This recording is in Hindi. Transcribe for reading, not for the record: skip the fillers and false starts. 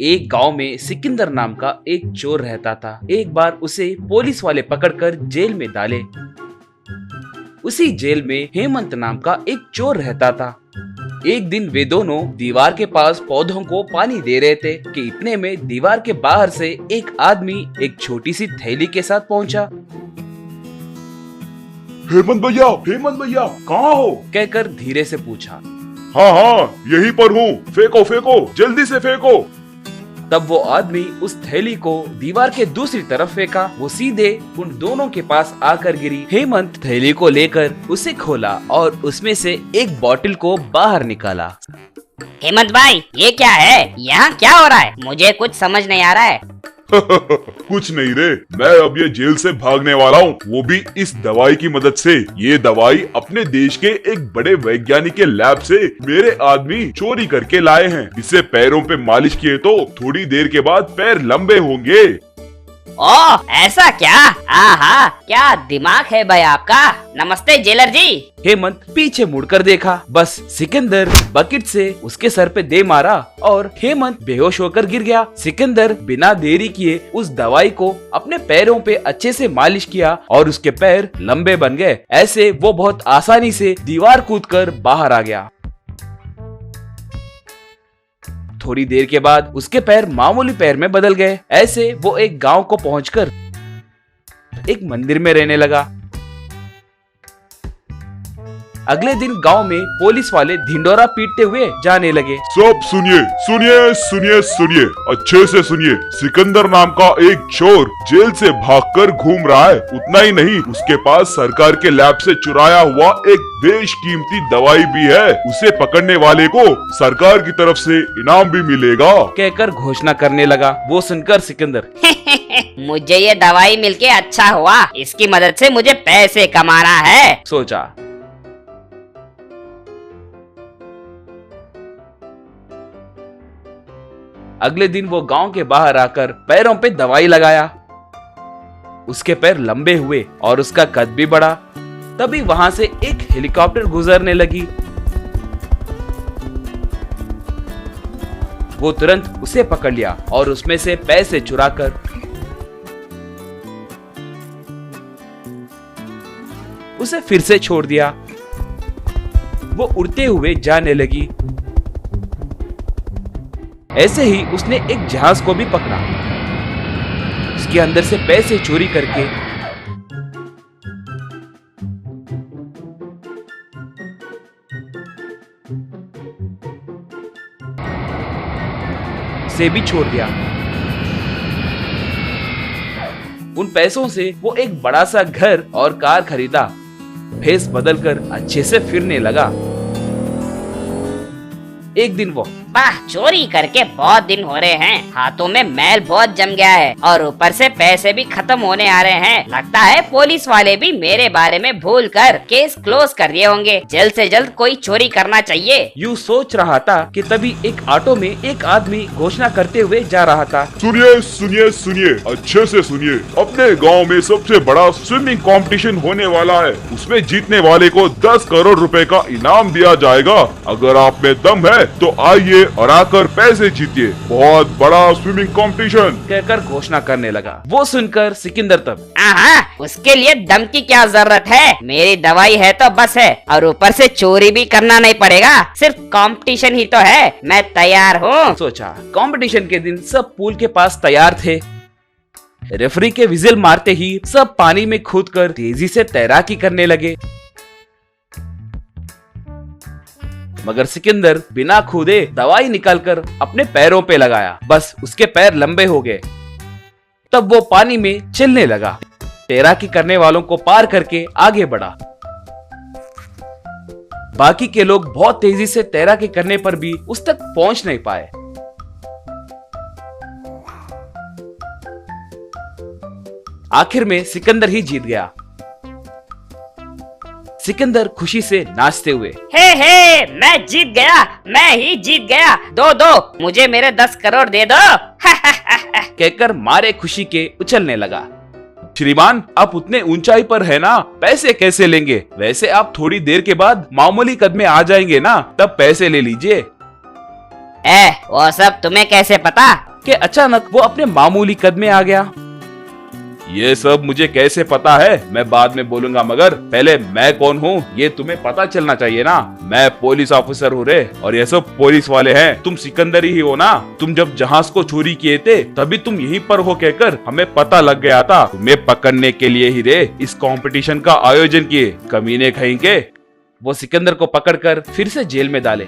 एक गांव में सिकंदर नाम का एक चोर रहता था। एक बार उसे पुलिस वाले पकड़कर जेल में डाले। उसी जेल में हेमंत नाम का एक चोर रहता था। एक दिन वे दोनों दीवार के पास पौधों को पानी दे रहे थे कि इतने में दीवार के बाहर से एक आदमी एक छोटी सी थैली के साथ पहुंचा। हेमंत भैया कहाँ हो? कहकर धीरे से पूछा। हाँ यहीं पर हूँ, फेंको फेंको जल्दी से फेंको। तब वो आदमी उस थैली को दीवार के दूसरी तरफ फेंका। वो सीधे उन दोनों के पास आकर गिरी। हेमंत थैली को लेकर उसे खोला और उसमें से एक बोतल को बाहर निकाला। हेमंत भाई, ये क्या है? यहाँ क्या हो रहा है? मुझे कुछ समझ नहीं आ रहा है। कुछ नहीं रे, मैं अब ये जेल से भागने वाला हूँ, वो भी इस दवाई की मदद से। ये दवाई अपने देश के एक बड़े वैज्ञानिक के लैब से मेरे आदमी चोरी करके लाए हैं। इसे पैरों पे मालिश किए तो थोड़ी देर के बाद पैर लंबे होंगे। ओह, ऐसा क्या? आहा, क्या दिमाग है भाई आपका। नमस्ते जेलर जी। हेमंत पीछे मुड़कर देखा, बस सिकंदर बकेट से उसके सर पे दे मारा और हेमंत बेहोश होकर गिर गया। सिकंदर बिना देरी किए उस दवाई को अपने पैरों पे अच्छे से मालिश किया और उसके पैर लंबे बन गए। ऐसे वो बहुत आसानी से दीवार कूदकर बाहर आ गया। थोड़ी देर के बाद उसके पैर मामूली पैर में बदल गए। ऐसे वो एक गांव को पहुंचकर एक मंदिर में रहने लगा। अगले दिन गांव में पुलिस वाले ढिंडोरा पीटते हुए जाने लगे। सब सुनिए सुनिए सुनिए सुनिए, अच्छे से सुनिए। सिकंदर नाम का एक चोर जेल से भागकर घूम रहा है। उतना ही नहीं, उसके पास सरकार के लैब से चुराया हुआ एक बेशकीमती दवाई भी है। उसे पकड़ने वाले को सरकार की तरफ से इनाम भी मिलेगा, कहकर घोषणा करने लगा। वो सुनकर सिकंदर मुझे ये दवाई मिलके अच्छा हुआ, इसकी मदद से मुझे पैसे कमाना है, सोचा। अगले दिन वो गांव के बाहर आकर पैरों पे दवाई लगाया। उसके पैर लंबे हुए और उसका कद भी बढ़ा। तभी वहां से एक हेलीकॉप्टर गुजरने लगी। वो तुरंत उसे पकड़ लिया और उसमें से पैसे चुराकर उसे फिर से छोड़ दिया। वो उड़ते हुए जाने लगी। ऐसे ही उसने एक जहाज को भी पकड़ा। उसके अंदर से पैसे चोरी करके से भी छोड़ दिया। उन पैसों से वो एक बड़ा सा घर और कार खरीदा। भेष बदलकर अच्छे से फिरने लगा। एक दिन वो वाह, चोरी करके बहुत दिन हो रहे हैं, हाथों में मैल बहुत जम गया है और ऊपर से पैसे भी खत्म होने आ रहे हैं। लगता है पुलिस वाले भी मेरे बारे में भूल कर केस क्लोज कर दिए होंगे। जल्द से जल्द कोई चोरी करना चाहिए। यूं सोच रहा था कि तभी एक ऑटो में एक आदमी घोषणा करते हुए जा रहा था। सुनिए सुनिए सुनिए, अच्छे से सुनिए। अपने गांव में सबसे बड़ा स्विमिंग कंपटीशन होने वाला है। उसमें जीतने वाले को 10 करोड़ रुपए का इनाम दिया जाएगा। अगर आप में दम है तो आइए और आकर पैसे जीतिए। बहुत बड़ा स्विमिंग कंपटीशन, कहकर घोषणा करने लगा। वो सुनकर सिकंदर तब उसके लिए दम की क्या जरूरत है? मेरी दवाई है तो बस है, और ऊपर से चोरी भी करना नहीं पड़ेगा। सिर्फ कंपटीशन ही तो है, मैं तैयार हूँ, सोचा। कंपटीशन के दिन सब पूल के पास तैयार थे। रेफरी के विजिल मारते ही सब पानी में कूदकर तेजी से तैराकी करने लगे। मगर सिकंदर बिना कूदे दवाई निकालकर अपने पैरों पे लगाया। बस उसके पैर लंबे हो गए। तब वो पानी में चलने लगा। तैराकी करने वालों को पार करके आगे बढ़ा। बाकी के लोग बहुत तेजी से तैराकी करने पर भी उस तक पहुंच नहीं पाए। आखिर में सिकंदर ही जीत गया। सिकंदर खुशी से नाचते हुए हे मैं जीत गया, मैं ही जीत गया। दो मुझे मेरे 10 करोड़ दे दो। कहकर मारे खुशी के उछलने लगा। श्रीमान, आप उतने ऊंचाई पर है ना, पैसे कैसे लेंगे? वैसे आप थोड़ी देर के बाद मामूली कद में आ जाएंगे ना, तब पैसे ले लीजिए। वो सब तुम्हें कैसे पता? कि अचानक वो अपने मामूली कद में आ गया। ये सब मुझे कैसे पता है मैं बाद में बोलूंगा, मगर पहले मैं कौन हूँ ये तुम्हें पता चलना चाहिए ना। मैं पुलिस ऑफिसर हूँ रे, और ये सब पुलिस वाले हैं। तुम सिकंदर ही हो ना? तुम जब जहाज को चोरी किए थे तभी तुम यहीं पर हो कहकर हमें पता लग गया था। तुम्हें पकड़ने के लिए ही रे इस कंपटीशन का आयोजन किए, कमीने कहीं के। वो सिकंदर को पकड़कर फिर से जेल में डाले।